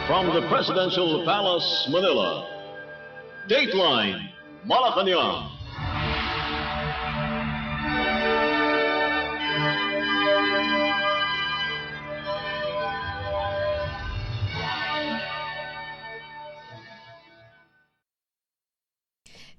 From the Presidential Palace, Manila, Dateline Malacañang.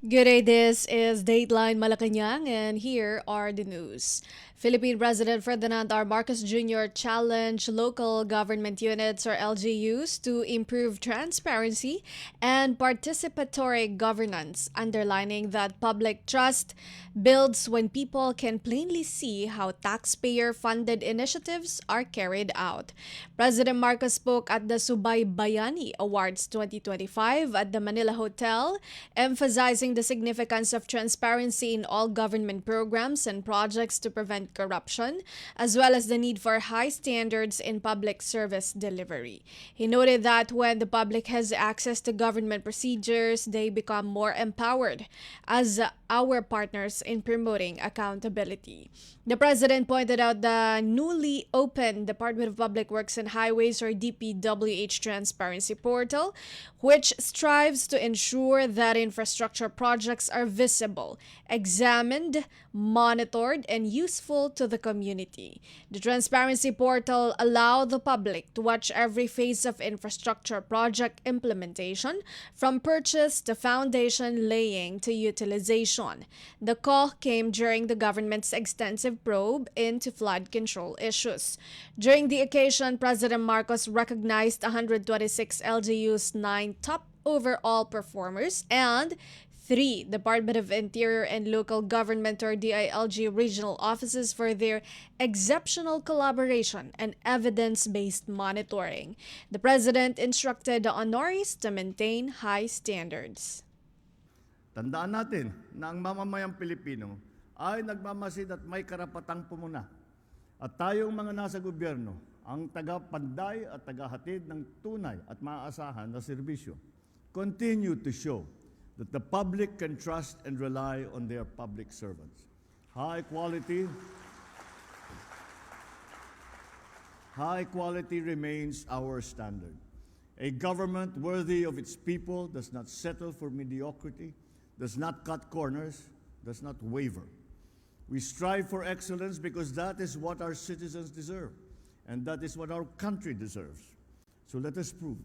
Good day, this is Dateline Malacañang and here are the news. Philippine President Ferdinand R. Marcos Jr. challenged local government units or LGUs to improve transparency and participatory governance, underlining that public trust builds when people can plainly see how taxpayer-funded initiatives are carried out. President Marcos spoke at the Subay Bayani Awards 2025 at the Manila Hotel, emphasizing the significance of transparency in all government programs and projects to prevent corruption, as well as the need for high standards in public service delivery. He noted that when the public has access to government procedures, they become more empowered as our partners in promoting accountability. The president pointed out the newly opened Department of Public Works and Highways or DPWH transparency portal, which strives to ensure that infrastructure projects are visible, examined, monitored, and useful to the community. The transparency portal allows the public to watch every phase of infrastructure project implementation, from purchase to foundation laying to utilization. The call came during the government's extensive probe into flood control issues. During the occasion, President Marcos recognized 126 LGU's 9 top overall performers and 3 Department of Interior and Local Government or DILG regional offices for their exceptional collaboration and evidence-based monitoring. The President instructed the honorees to maintain high standards. Tandaan natin na ang mamamayang Pilipino ay nagmamasid at may karapatang pumuna. At tayong mga nasa gobyerno, ang tagapanday at tagahatid ng tunay at maaasahan na serbisyo, continue to show that the public can trust and rely on their public servants. High quality remains our standard. A government worthy of its people does not settle for mediocrity, does not cut corners, does not waver. We strive for excellence because that is what our citizens deserve, and that is what our country deserves. So let us prove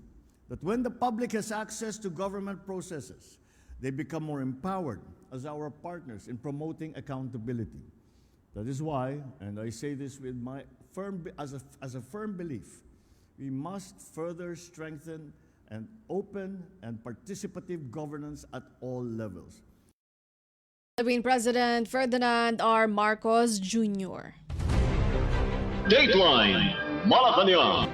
that when the public has access to government processes, they become more empowered as our partners in promoting accountability. That is why, and I say this with my as a firm belief, we must further strengthen and open and participative governance at all levels. Philippine President Ferdinand R. Marcos Jr. Dateline Malacañang.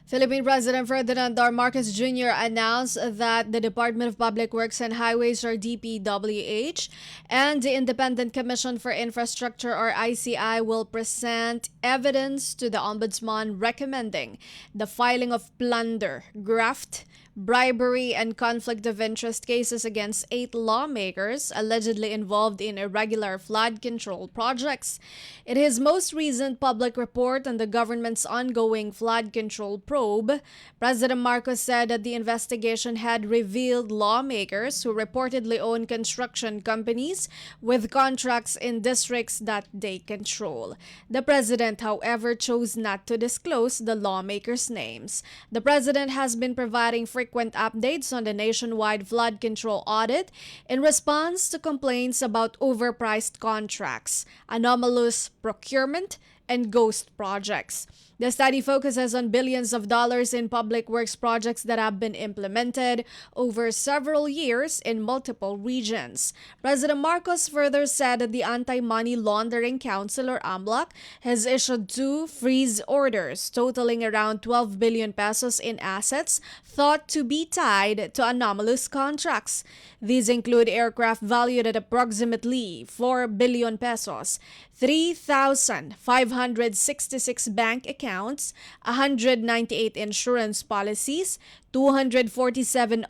Philippine President Ferdinand R. Marcos Jr. announced that the Department of Public Works and Highways or DPWH and the Independent Commission for Infrastructure or ICI will present evidence to the Ombudsman recommending the filing of plunder, graft, bribery, and conflict of interest cases against 8 lawmakers allegedly involved in irregular flood control projects. In his most recent public report on the government's ongoing flood control probe, President Marcos said that the investigation had revealed lawmakers who reportedly own construction companies with contracts in districts that they control. The president, however, chose not to disclose the lawmakers' names. The president has been providing frequent updates on the nationwide flood control audit in response to complaints about overpriced contracts, anomalous procurement, and ghost projects. The study focuses on billions of dollars in public works projects that have been implemented over several years in multiple regions. President Marcos further said that the Anti-Money Laundering Council or AMLAC has issued 2 freeze orders totaling around 12 billion pesos in assets thought to be tied to anomalous contracts. These include aircraft valued at approximately 4 billion pesos, 3,500 566 bank accounts, 198 insurance policies, 247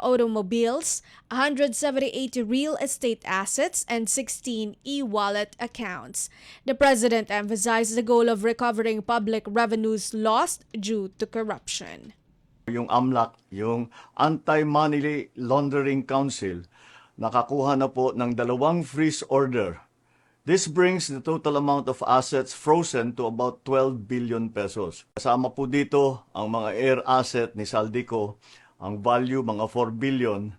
automobiles, 178 real estate assets, and 16 e-wallet accounts. The president emphasized the goal of recovering public revenues lost due to corruption. Yung AMLAC, yung Anti-Money Laundering Council, nakakuha na po ng 2 freeze order. This brings the total amount of assets frozen to about 12 billion pesos. Kasama po dito ang mga air asset ni Saldico, ang value mga 4 billion.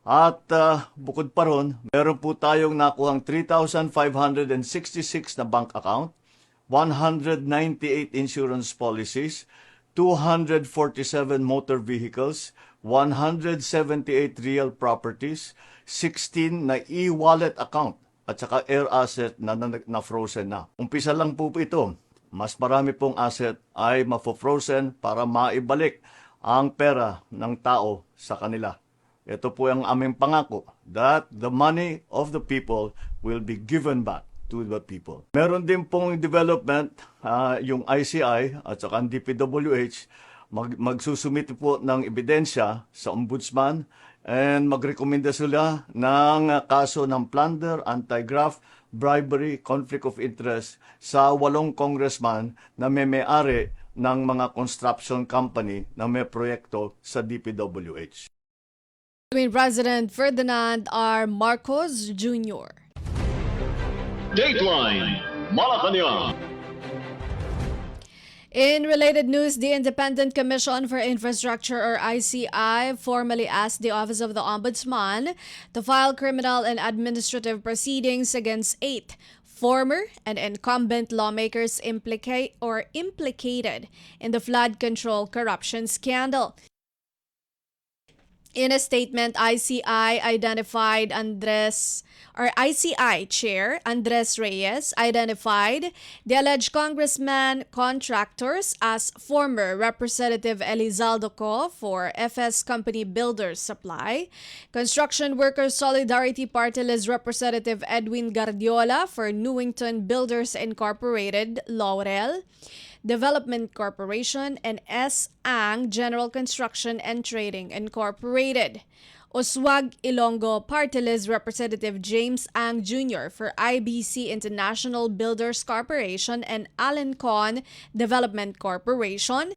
At bukod pa ron, meron po tayong nakuhang 3,566 na bank account, 198 insurance policies, 247 motor vehicles, 178 real properties, 16 na e-wallet account, at saka air asset na frozen na. Umpisa lang po ito. Mas marami pong asset ay mafo-frozen para maibalik ang pera ng tao sa kanila. Ito po ang aming pangako that the money of the people will be given back to the people. Meron din pong development, yung ICI at saka ang DPWH, magsusumite po ng ebidensya sa ombudsman and magrekomenda sila ng kaso ng plunder, anti-graft, bribery, conflict of interest sa 8 congressman na may-ari ng mga construction company na may proyekto sa DPWH. President Ferdinand R. Marcos Jr. Dateline Malacañang. In related news, the Independent Commission for Infrastructure or ICI formally asked the Office of the Ombudsman to file criminal and administrative proceedings against 8 former and incumbent lawmakers implicated in the flood control corruption scandal. In a statement, ICI Chair Andres Reyes identified the alleged congressman contractors as former Representative Elizaldo Co. for FS Company Builders Supply, Construction Workers Solidarity Party List Representative Edwin Guardiola for Newington Builders Incorporated, Laurel Development Corporation, and S. Ang General Construction and Trading Incorporated. Oswag Ilonggo Party List Representative James Ang Jr. for IBC International Builders Corporation and Alencon Development Corporation.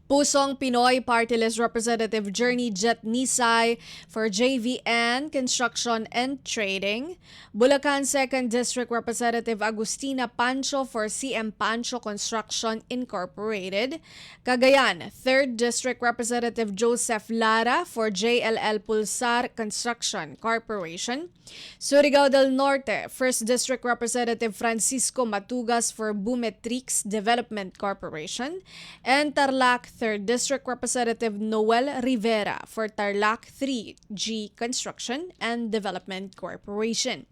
Pusong Pinoy Party List Representative Journey Jet Nisay for JVN Construction and Trading, Bulacan 2nd District Representative Agustina Pancho for CM Pancho Construction Incorporated, Cagayan 3rd District Representative Joseph Lara for JLL Pulsar Construction Corporation, Surigao del Norte 1st District Representative Francisco Matugas for Bumetrix Development Corporation, and Tarlac 3rd District Representative Noel Rivera for Tarlac 3G Construction and Development Corporation.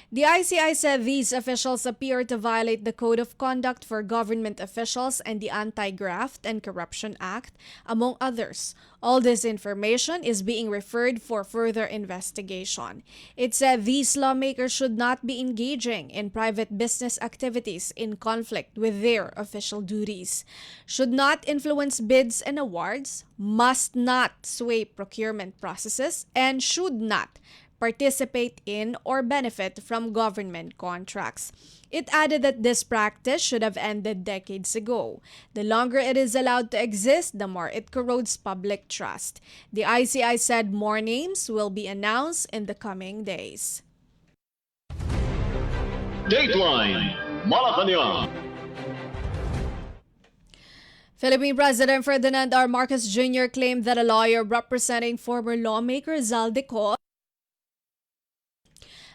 The ICI said these officials appear to violate the Code of Conduct for Government Officials and the Anti-Graft and Corruption Act, among others. All this information is being referred for further investigation. It said these lawmakers should not be engaging in private business activities in conflict with their official duties, should not influence bids and awards, must not sway procurement processes, and should not participate in or benefit from government contracts. It added that this practice should have ended decades ago. The longer it is allowed to exist, the more it corrodes public trust. The ICI said more names will be announced in the coming days. Dateline Malacañang. Philippine President Ferdinand R. Marcos Jr. claimed that a lawyer representing former lawmaker Zaldico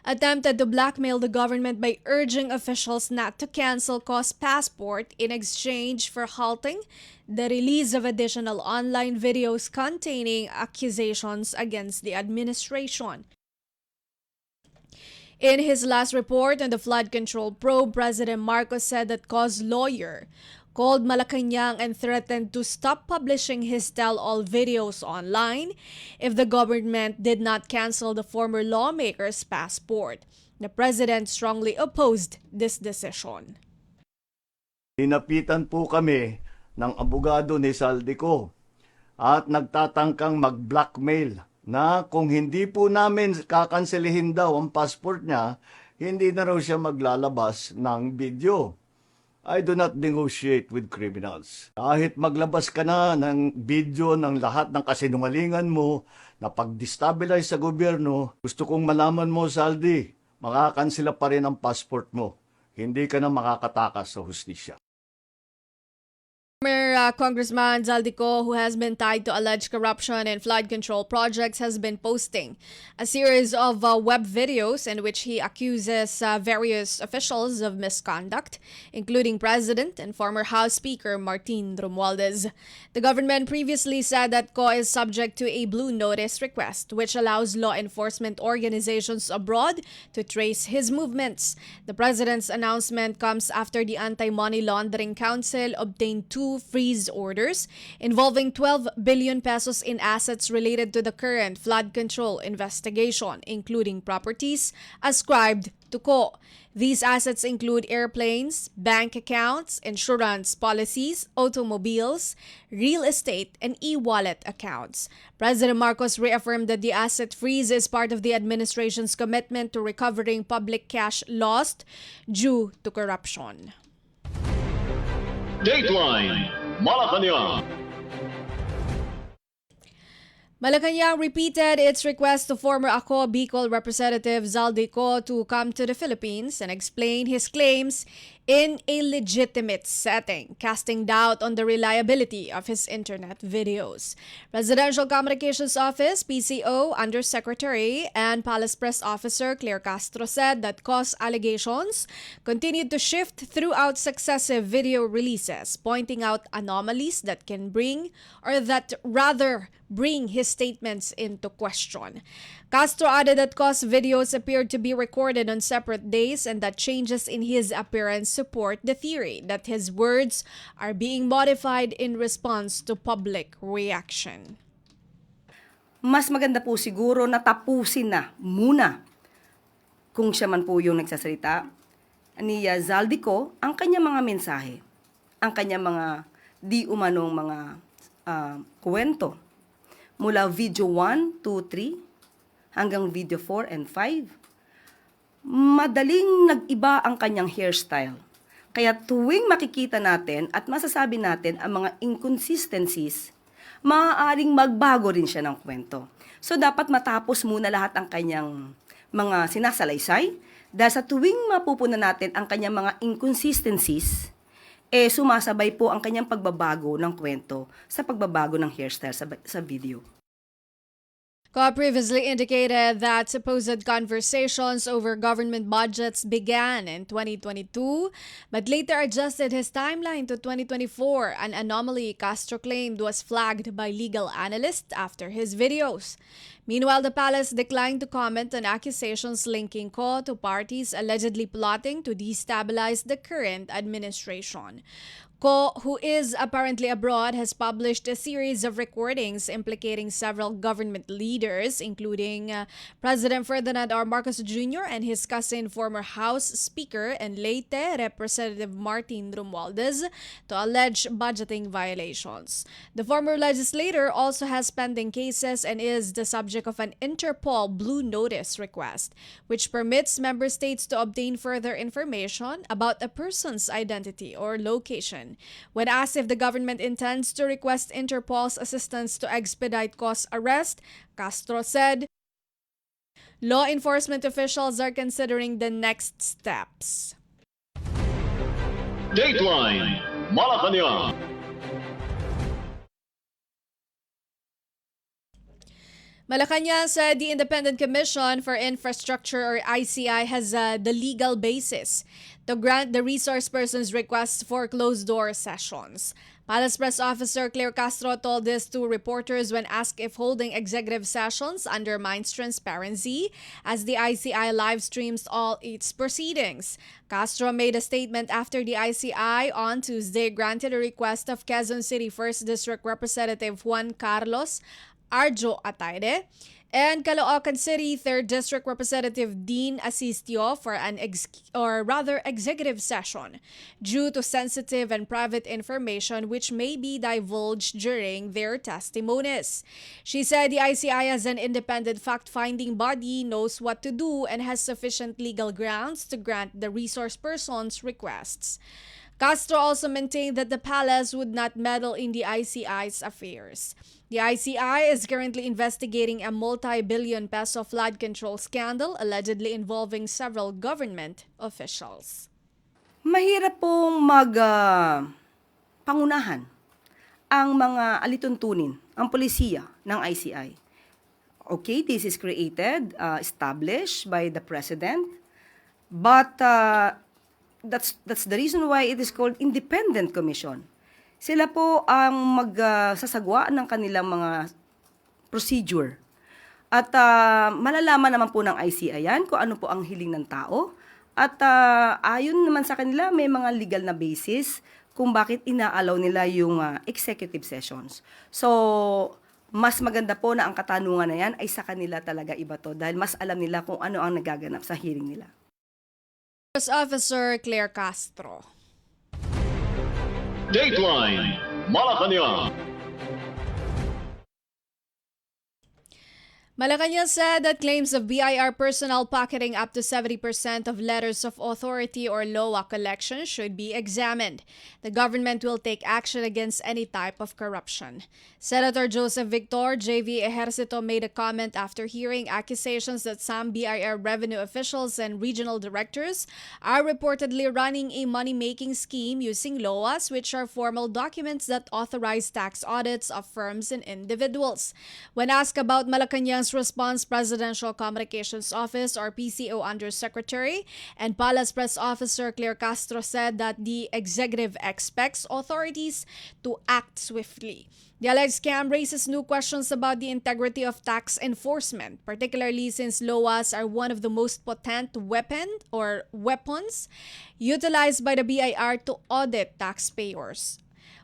attempted to blackmail the government by urging officials not to cancel Co's passport in exchange for halting the release of additional online videos containing accusations against the administration. In his last report on the flood control probe, President Marcos said that Co's lawyer called Malacañang and threatened to stop publishing his tell-all videos online if the government did not cancel the former lawmaker's passport. The president strongly opposed this decision. Hinapitan po kami ng abogado ni Saldico at nagtatangkang mag-blackmail na kung hindi po namin kakanselihin daw ang passport niya, hindi na raw siya maglalabas ng video. I do not negotiate with criminals. Kahit maglabas ka na ng video ng lahat ng kasinungalingan mo na pag-destabilize sa gobyerno, gusto kong malaman mo, Saldi, makakansela pa rin ang passport mo. Hindi ka na makakatakas sa hustisya. Former Congressman Zaldico, who has been tied to alleged corruption in flood control projects, has been posting a series of web videos in which he accuses various officials of misconduct, including President and former House Speaker Martin Romualdez. The government previously said that Co is subject to a Blue Notice request, which allows law enforcement organizations abroad to trace his movements. The president's announcement comes after the Anti-Money Laundering Council obtained two freeze orders involving 12 billion pesos in assets related to the current flood control investigation, including properties ascribed to Co. These assets include airplanes, bank accounts, insurance policies, automobiles, real estate, and e-wallet accounts. President Marcos reaffirmed that the asset freeze is part of the administration's commitment to recovering public cash lost due to corruption. Dateline Malacañang. Malacañang repeated its request to former Ako Bicol Representative Zaldico to come to the Philippines and explain his claims in a legitimate setting, casting doubt on the reliability of his internet videos. Presidential Communications Office, PCO, Undersecretary and Palace Press Officer Claire Castro said that cause allegations continued to shift throughout successive video releases, pointing out anomalies that can bring his statements into question. Castro added that Co's videos appeared to be recorded on separate days and that changes in his appearance support the theory that his words are being modified in response to public reaction. Mas maganda po siguro na tapusin na muna kung siya man po yung nagsasalita ni Zaldico ang kanyang mga mensahe, ang kanyang mga di umanong mga kwento. Mula video 1, 2, 3 hanggang video 4 and 5. Madaling nag-iba ang kanyang hairstyle. Kaya tuwing makikita natin at masasabi natin ang mga inconsistencies, maaaring magbago rin siya ng kwento. So dapat matapos muna lahat ang kanyang mga sinasalaysay dahil sa tuwing mapupunan natin ang kanyang mga inconsistencies, sumasabay po ang kanyang pagbabago ng kwento sa pagbabago ng hairstyle sa video. Co previously indicated that supposed conversations over government budgets began in 2022, but later adjusted his timeline to 2024, an anomaly Castro claimed was flagged by legal analysts after his videos. Meanwhile, the palace declined to comment on accusations linking Co to parties allegedly plotting to destabilize the current administration. Co, who is apparently abroad, has published a series of recordings implicating several government leaders, including President Ferdinand R. Marcos Jr. and his cousin, former House Speaker and Leyte Representative Martin Romualdez, to alleged budgeting violations. The former legislator also has pending cases and is the subject of an Interpol Blue Notice request, which permits member states to obtain further information about a person's identity or location. When asked if the government intends to request Interpol's assistance to expedite Co's arrest, Castro said, law enforcement officials are considering the next steps. Dateline Malacañang. Malacañang said the Independent Commission for Infrastructure or ICI has the legal basis to grant the resource person's request for closed-door sessions. Palace Press Officer Claire Castro told this to reporters when asked if holding executive sessions undermines transparency, as the ICI live streams all its proceedings. Castro made a statement after the ICI on Tuesday granted a request of Quezon City 1st District Representative Juan Carlos Arjo Ataide and Caloocan City 3rd District Representative Dean Asistio for an executive session due to sensitive and private information which may be divulged during their testimonies. She said the ICI as an independent fact-finding body knows what to do and has sufficient legal grounds to grant the resource person's requests. Castro also maintained that the palace would not meddle in the ICI's affairs. The ICI is currently investigating a multi-billion peso flood control scandal allegedly involving several government officials. Mahirap pong pangunahan ang mga alituntunin, ang polisiya ng ICI. Okay, this is created, established by the President, but that's the reason why it is called Independent Commission. Sila po ang magsasagwa ng kanilang mga procedure. At malalaman naman po ng ICI yan kung ano po ang hiling ng tao. At ayon naman sa kanila, may mga legal na basis kung bakit inaalaw nila yung executive sessions. So, mas maganda po na ang katanungan na yan ay sa kanila talaga iba to dahil mas alam nila kung ano ang nagaganap sa hearing nila. Officer Claire Castro. Dateline Malacañang. Malacañang said that claims of BIR personnel pocketing up to 70% of letters of authority or LOA collection should be examined. The government will take action against any type of corruption. Senator Joseph Victor, JV Ejercito, made a comment after hearing accusations that some BIR revenue officials and regional directors are reportedly running a money-making scheme using LOAs, which are formal documents that authorize tax audits of firms and individuals. When asked about Malacañang's response, Presidential Communications Office or PCO Undersecretary and Palace Press Officer Claire Castro said that the executive expects authorities to act swiftly. The alleged scam raises new questions about the integrity of tax enforcement, particularly since LOAs are one of the most potent weapons utilized by the BIR to audit taxpayers.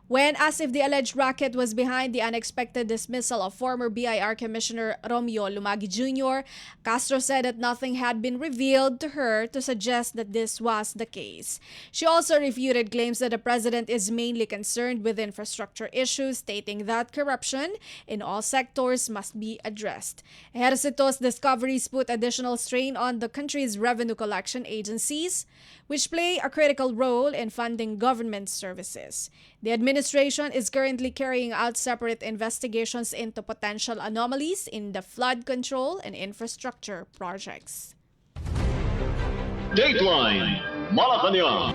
When asked if the alleged racket was behind the unexpected dismissal of former BIR Commissioner Romeo Lumagi Jr., Castro said that nothing had been revealed to her to suggest that this was the case. She also refuted claims that the president is mainly concerned with infrastructure issues, stating that corruption in all sectors must be addressed. Ejercito's discoveries put additional strain on the country's revenue collection agencies, which play a critical role in funding government services. The administration is currently carrying out separate investigations into potential anomalies in the flood control and infrastructure projects. Dateline Malacañang.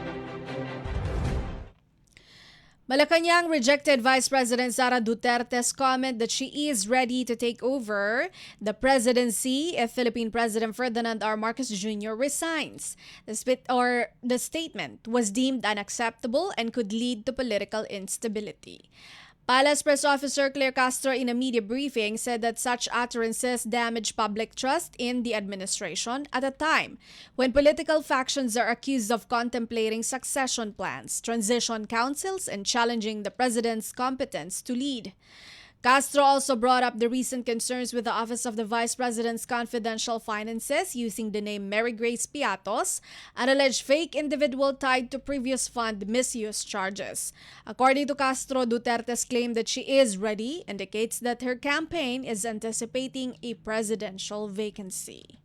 Malacañang rejected Vice President Sara Duterte's comment that she is ready to take over the presidency if Philippine President Ferdinand R. Marcos Jr. resigns. The statement was deemed unacceptable and could lead to political instability. Palace Press Officer Claire Castro in a media briefing said that such utterances damage public trust in the administration at a time when political factions are accused of contemplating succession plans, transition councils, and challenging the president's competence to lead. Castro also brought up the recent concerns with the Office of the Vice President's confidential finances using the name Mary Grace Piatos, an alleged fake individual tied to previous fund misuse charges. According to Castro, Duterte's claim that she is ready indicates that her campaign is anticipating a presidential vacancy.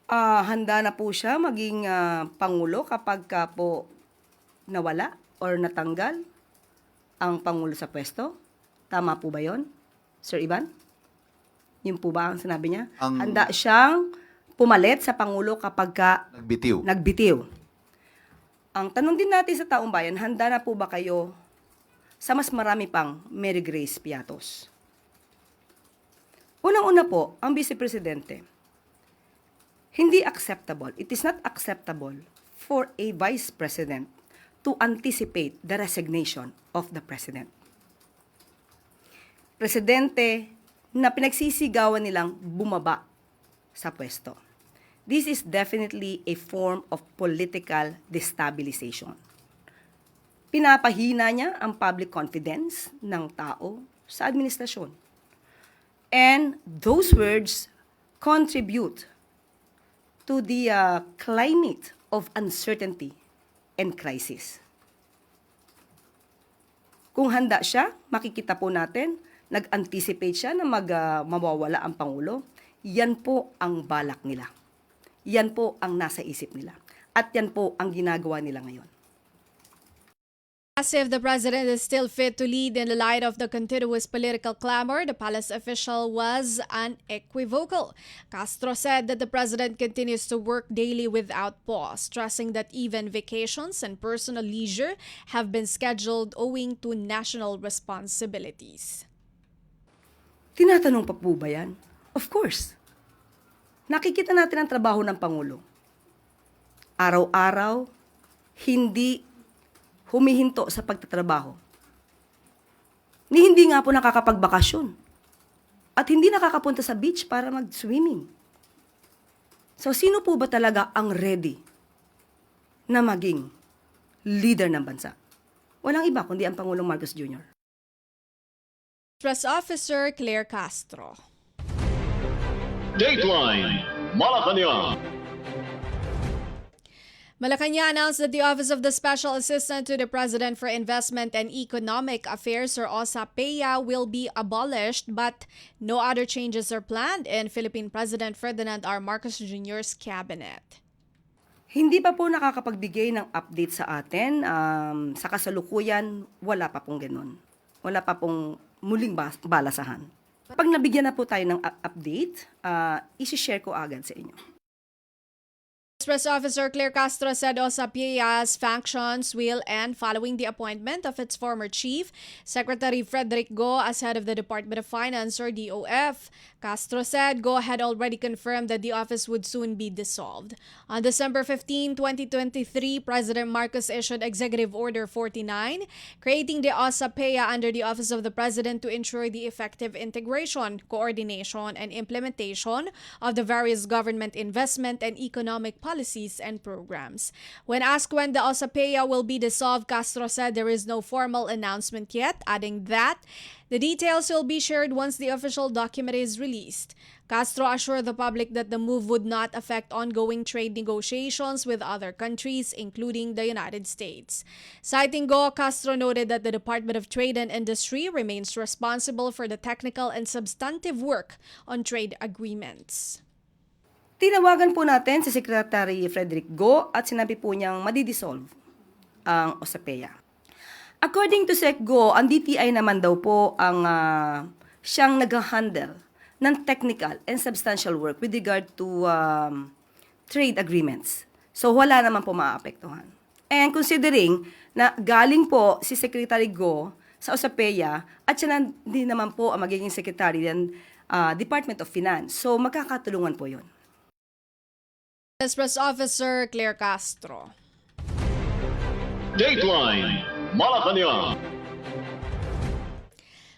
Handa na po siya maging Pangulo kapag po nawala or natanggal ang Pangulo sa pwesto? Tama po ba yon, Sir Ivan? Yun po ba ang sinabi niya? Handa siyang pumalit sa Pangulo kapag nagbitiw. Ang tanong din natin sa taong bayan, handa na po ba kayo sa mas marami pang Mary Grace Piatos? Unang-una po, ang Vice Presidente, hindi acceptable, it is not acceptable for a Vice President to anticipate the resignation of the President. Presidente na pinagsisigawan nilang bumaba sa pwesto. This is definitely a form of political destabilization. Pinapahina niya ang public confidence ng tao sa administrasyon. And those words contribute to the climate of uncertainty and crisis. Kung handa siya, makikita po natin, nag-anticipate siya na mawawala ang Pangulo, yan po ang balak nila. Yan po ang nasa isip nila. At yan po ang ginagawa nila ngayon. As if the president is still fit to lead in the light of the continuous political clamor, the palace official was unequivocal. Castro said that the president continues to work daily without pause, stressing that even vacations and personal leisure have been scheduled owing to national responsibilities. Tinatanong pa po ba yan? Of course. Nakikita natin ang trabaho ng Pangulo. Araw-araw, hindi humihinto sa pagtatrabaho. Hindi nga po nakakapagbakasyon. At hindi nakakapunta sa beach para mag-swimming. So, sino po ba talaga ang ready na maging leader ng bansa? Walang iba kundi ang Pangulong Marcos Jr. Press Officer Claire Castro. Dateline Malacañang. Malacañang announced that the Office of the Special Assistant to the President for Investment and Economic Affairs, or OSA-PEA, will be abolished, but no other changes are planned in Philippine President Ferdinand R. Marcos Jr.'s cabinet. Hindi pa po nakakapagbigay ng update sa atin. Sa kasalukuyan, wala pa pong ganun. Wala pa pong muling balasahan. Pag nabigyan na po tayo ng update, isi-share ko agad sa inyo. Press Officer Claire Castro said OSA-PEA's functions will end following the appointment of its former chief, Secretary Frederick Go, as head of the Department of Finance, or DOF. Castro said Go had already confirmed that the office would soon be dissolved. On December 15, 2023, President Marcos issued Executive Order 49, creating the OSA-PEA under the Office of the President to ensure the effective integration, coordination, and implementation of the various government investment and economic policies and programs. When asked when the OSA-PEA will be dissolved, Castro said there is no formal announcement yet, adding that the details will be shared once the official document is released. Castro assured the public that the move would not affect ongoing trade negotiations with other countries, including the United States. Citing Go, Castro noted that the Department of Trade and Industry remains responsible for the technical and substantive work on trade agreements. Tinawagan po natin si Secretary Frederick Go at sinabi po niyang madidissolve ang OSA-PEA. According to Sec Go, ang DTI naman daw po ang siyang nag-handle ng technical and substantial work with regard to trade agreements. So wala naman po maaapektuhan. And considering na galing po si Secretary Go sa OSA-PEA at siya din naman po ang magiging Secretary ng Department of Finance. So magkakatulungan po yun. Press Officer Claire Castro. Dateline Malacañang.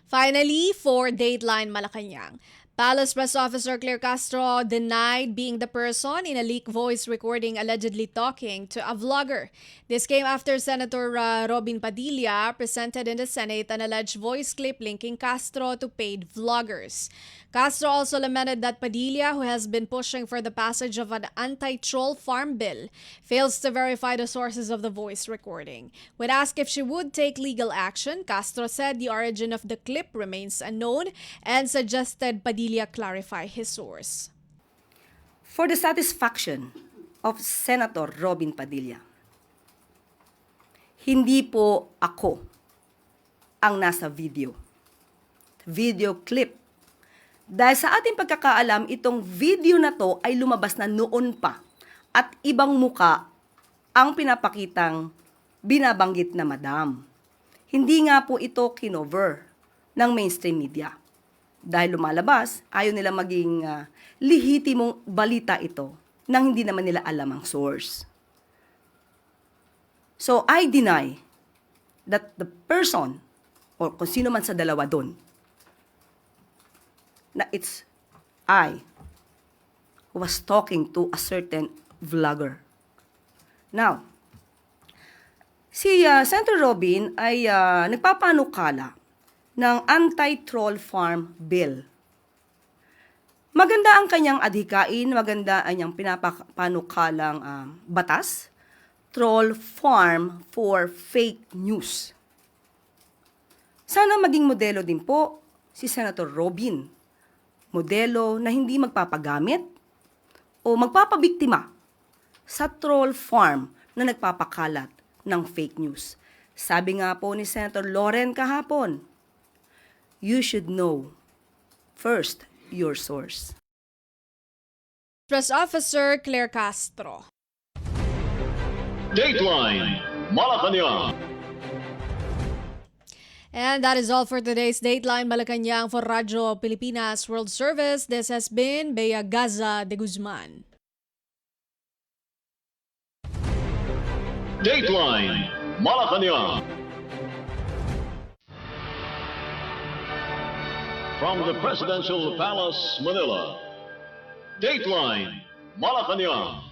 Finally, for Dateline Malacañang, Palace Press Officer Claire Castro denied being the person in a leaked voice recording allegedly talking to a vlogger. This came after Senator Robin Padilla presented in the Senate an alleged voice clip linking Castro to paid vloggers. Castro also lamented that Padilla, who has been pushing for the passage of an anti-troll farm bill, fails to verify the sources of the voice recording. When asked if she would take legal action, Castro said the origin of the clip remains unknown and suggested Padilla clarify his source. For the satisfaction of Senator Robin Padilla, hindi po ako ang nasa video clip. Dahil sa ating pagkakaalam, itong video na to ay lumabas na noon pa at ibang muka ang pinapakitang binabanggit na madam. Hindi nga po ito kinover ng mainstream media. Dahil lumalabas, ayaw nila maging lihitimong balita ito nang hindi naman nila alam ang source. So, I deny that the person or kung sino man sa dalawa doon, na it's I who was talking to a certain vlogger. Now, si Senator Robin ay nagpapanukala ng anti-troll farm bill. Maganda ang kanyang adhikain, maganda ang kanyang pinapanukalang batas, troll farm for fake news. Sana maging modelo din po si Senator Robin. Modelo na hindi magpapagamit o magpapabiktima sa troll farm na nagpapakalat ng fake news. Sabi nga po ni Senator Loren kahapon, you should know first your source. Press Officer Claire Castro. Dateline Malacañang. And that is all for today's Dateline Malacañang for Radyo Pilipinas World Service. This has been Bea Gaza-de Guzman. Dateline Malacañang. From the Presidential Palace, Manila. Dateline Malacañang.